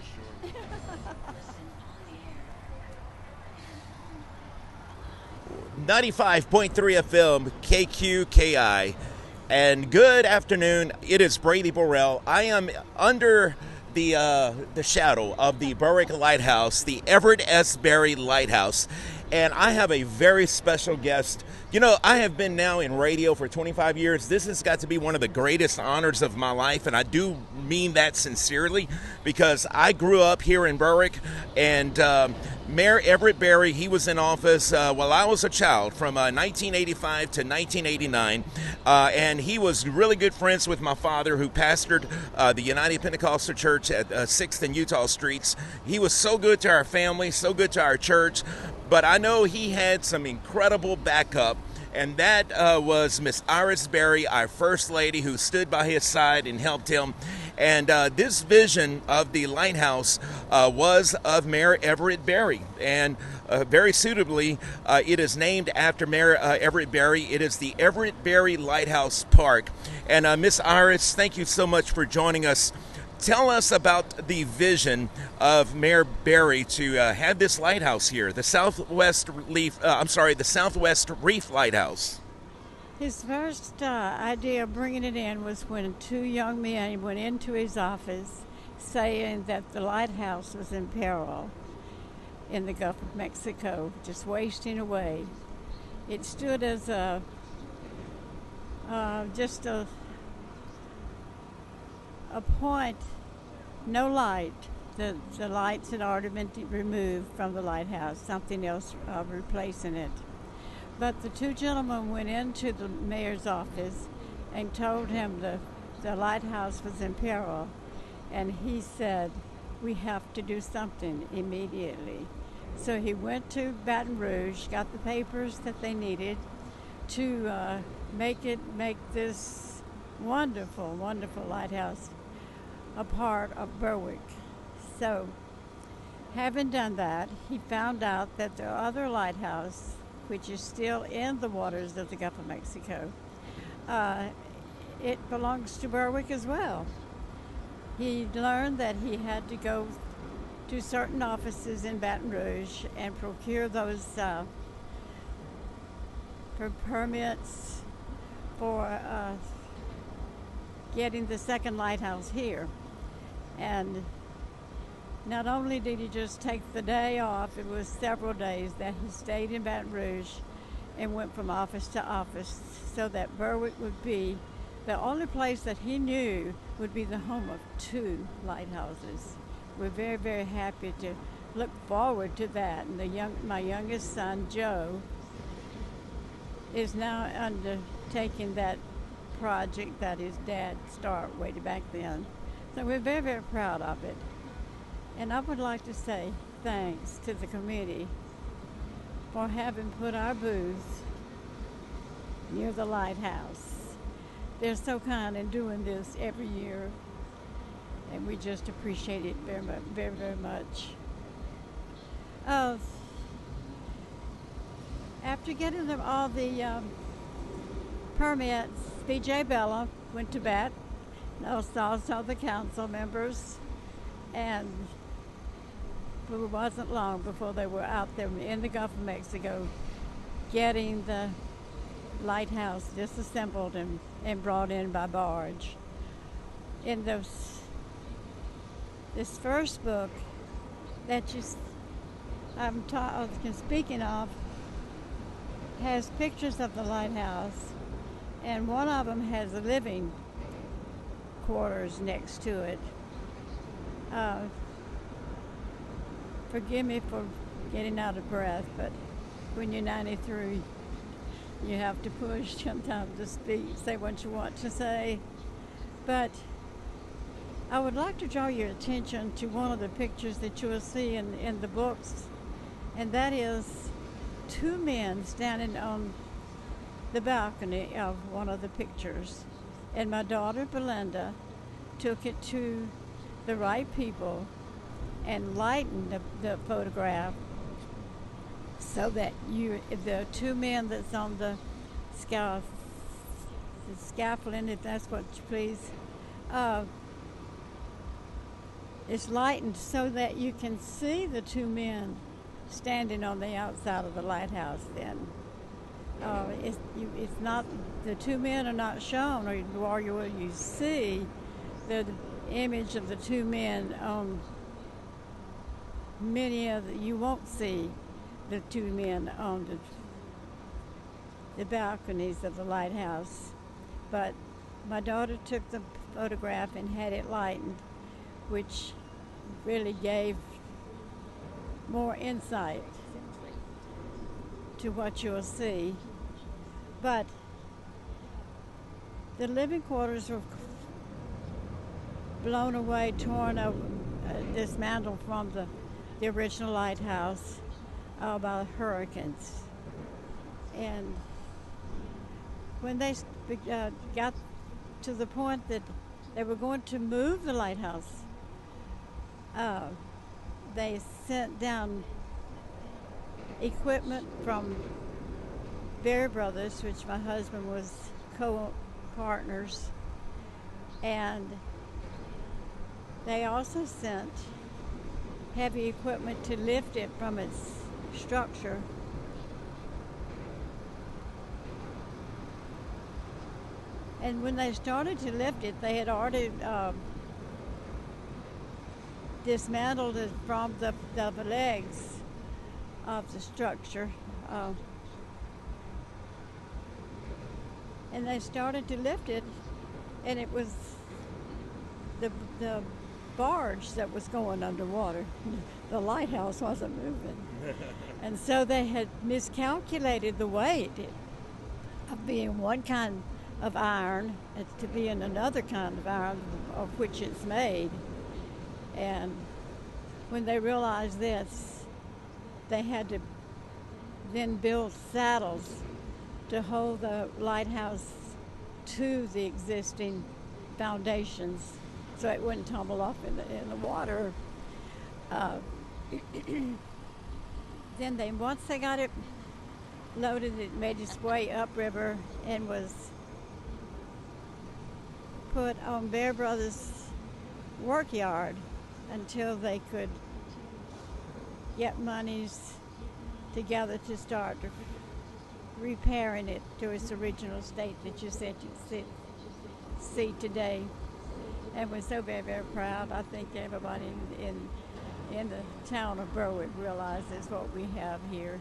sure. 95.3 FM, KQKI. And good afternoon. It is Brady Burrell. I am under the shadow of the Berwick Lighthouse, the Everett S. Berry Lighthouse. And I have a very special guest. You know, I have been now in radio for 25 years. This has got to be one of the greatest honors of my life, and I do mean that sincerely because I grew up here in Berwick, and Mayor Everett Berry, he was in office while I was a child from 1985 to 1989, and he was really good friends with my father, who pastored the United Pentecostal Church at 6th and Utah Streets. He was so good to our family, so good to our church. But I know he had some incredible backup, and that was Miss Iris Berry, our First Lady, who stood by his side and helped him. And this vision of the lighthouse was of Mayor Everett Berry. And very suitably, it is named after Mayor Everett Berry. It is the Everett Berry Lighthouse Park. And Miss Iris, thank you so much for joining us. Tell us about the vision of Mayor Berry to have this lighthouse here, the Southwest Reef Lighthouse. His first idea of bringing it in was when two young men went into his office saying that the lighthouse was in peril in the Gulf of Mexico, just wasting away. It stood as just a point, no light. The lights had already been removed from the lighthouse, something else replacing it. But the two gentlemen went into the mayor's office and told him the lighthouse was in peril. And he said, we have to do something immediately. So he went to Baton Rouge, got the papers that they needed to make this wonderful, wonderful lighthouse a part of Berwick. So, having done that, he found out that the other lighthouse, which is still in the waters of the Gulf of Mexico, it belongs to Berwick as well. He learned that he had to go to certain offices in Baton Rouge and procure those for permits for getting the second lighthouse here. And not only did he just take the day off, it was several days that he stayed in Baton Rouge and went from office to office so that Berwick would be the only place that he knew would be the home of two lighthouses. We're very, very happy to look forward to that. And my youngest son, Joe, is now undertaking that project that his dad started way back then. So we're very, very proud of it. And I would like to say thanks to the committee for having put our booth near the lighthouse. They're so kind in doing this every year, and we just appreciate it very much, very, very much. After getting them all the permits, B.J. Bella went to bat. Also the council members, and it wasn't long before they were out there in the Gulf of Mexico getting the lighthouse disassembled and brought in by barge. In this first book that I'm speaking of has pictures of the lighthouse, and one of them has a living quarters next to it. Forgive me for getting out of breath, but when you're 93, you have to push sometimes to speak, say what you want to say. But I would like to draw your attention to one of the pictures that you will see in the books, and that is two men standing on the balcony of one of the pictures. And my daughter Belinda took it to the right people and lightened the photograph so that the two men that's on the scaffolding, if that's what you please, It's lightened so that you can see the two men standing on the outside of the lighthouse. Then it's not, the two men are not shown, or you see the image of the two men on many of you won't see the two men on the balconies of the lighthouse. But my daughter took the photograph and had it lightened, which really gave more insight to what you'll see. But the living quarters were blown away, torn over, dismantled from the original lighthouse by hurricanes. And when they got to the point that they were going to move the lighthouse, they sent down equipment from Bear Brothers, which my husband was co-partners, and they also sent heavy equipment to lift it from its structure. And when they started to lift it, they had already dismantled it from the legs of the structure. And they started to lift it, and it was the barge that was going underwater. The lighthouse wasn't moving. And so they had miscalculated the weight of being one kind of iron to being another kind of iron of which it's made. And when they realized this, they had to then build saddles to hold the lighthouse to the existing foundations so it wouldn't tumble off in the water. Then once they got it loaded, it made its way upriver and was put on Bear Brothers' work yard until they could get monies together to start repairing it to its original state that you said you'd see today. And we're so very, very proud. I think everybody in the town of Berwick realizes what we have here.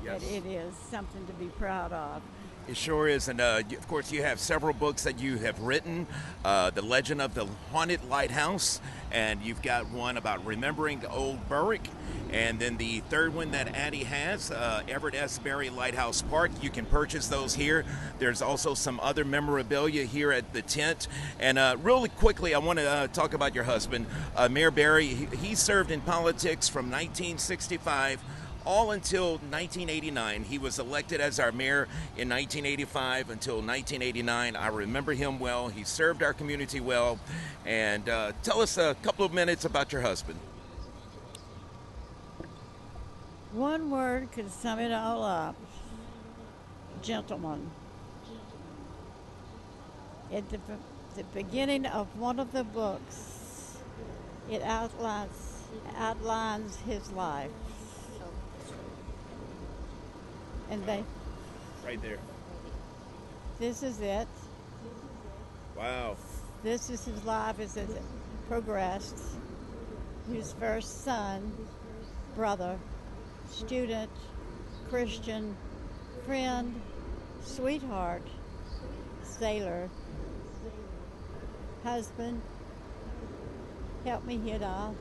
Yes. That it is something to be proud of. It sure is, and of course you have several books that you have written, The Legend of the Haunted Lighthouse, and you've got one about remembering old Berwick, and then the third one that Addie has, Everett S. Berry Lighthouse Park. You can purchase those here. There's also some other memorabilia here at the tent. And really quickly, I want to talk about your husband, Mayor Berry. He served in politics from 1965 all until 1989. He was elected as our mayor in 1985 until 1989. I remember him well. He served our community well. And tell us a couple of minutes about your husband. One word could sum it all up: gentleman. At the beginning of one of the books, it outlines his life. And right there. This is it. Wow. This is his life as it progressed. His first son, brother, student, Christian, friend, sweetheart, sailor, husband, help me here, Doll.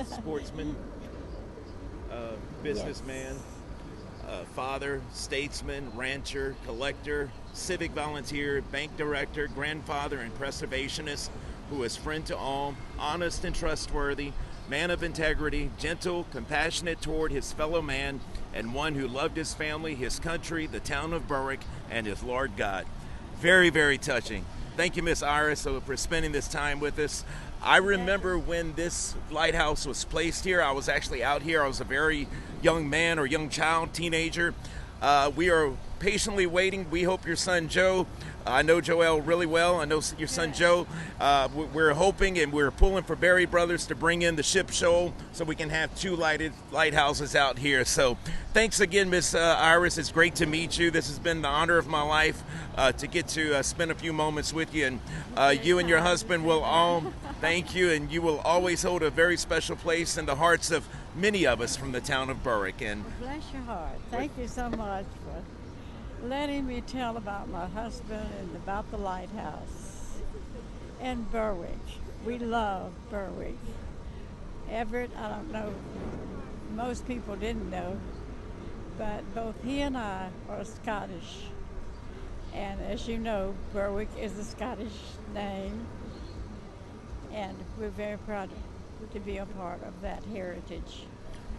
Sportsman, businessman. Yes. Father, statesman, rancher, collector, civic volunteer, bank director, grandfather, and preservationist who is friend to all, honest and trustworthy, man of integrity, gentle, compassionate toward his fellow man, and one who loved his family, his country, the town of Berwick, and his Lord God. Very, very touching. Thank you, Miss Iris, for spending this time with us. I remember when this lighthouse was placed here. I was actually out here. I was a very young man or young child, teenager. We are patiently waiting. We hope your son Joe, I know Joel really well. I know your son Joe. We're hoping and we're pulling for Berry Brothers to bring in the ship shoal so we can have 2 lighthouses out here. So thanks again, Miss Iris. It's great to meet you. This has been the honor of my life to get to spend a few moments with you. And you and your husband will all thank you, and you will always hold a very special place in the hearts of many of us from the town of Berwick. And Bless your heart. Thank you so much for letting me tell about my husband and about the lighthouse and Berwick. We love Berwick. Everett, I don't know, most people didn't know, but both he and I are Scottish. And as you know, Berwick is a Scottish name, and we're very proud to be a part of that heritage.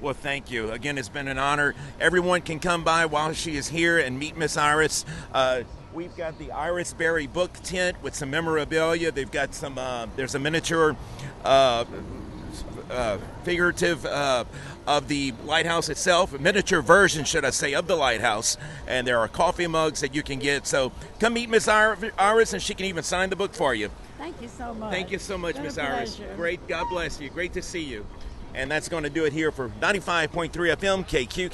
well, thank you. Again, it's been an honor. Everyone can come by while she is here and meet Miss Iris. We've got the Iris Berry book tent with some memorabilia. They've got some, there's a miniature figurative of the lighthouse itself, a miniature version, should I say, of the lighthouse. And there are coffee mugs that you can get. So come meet Miss Iris, and she can even sign the book for you. Thank you so much. Thank you so much, Miss Iris. Pleasure. Great. God bless you. Great to see you. And that's going to do it here for 95.3 FM KQK.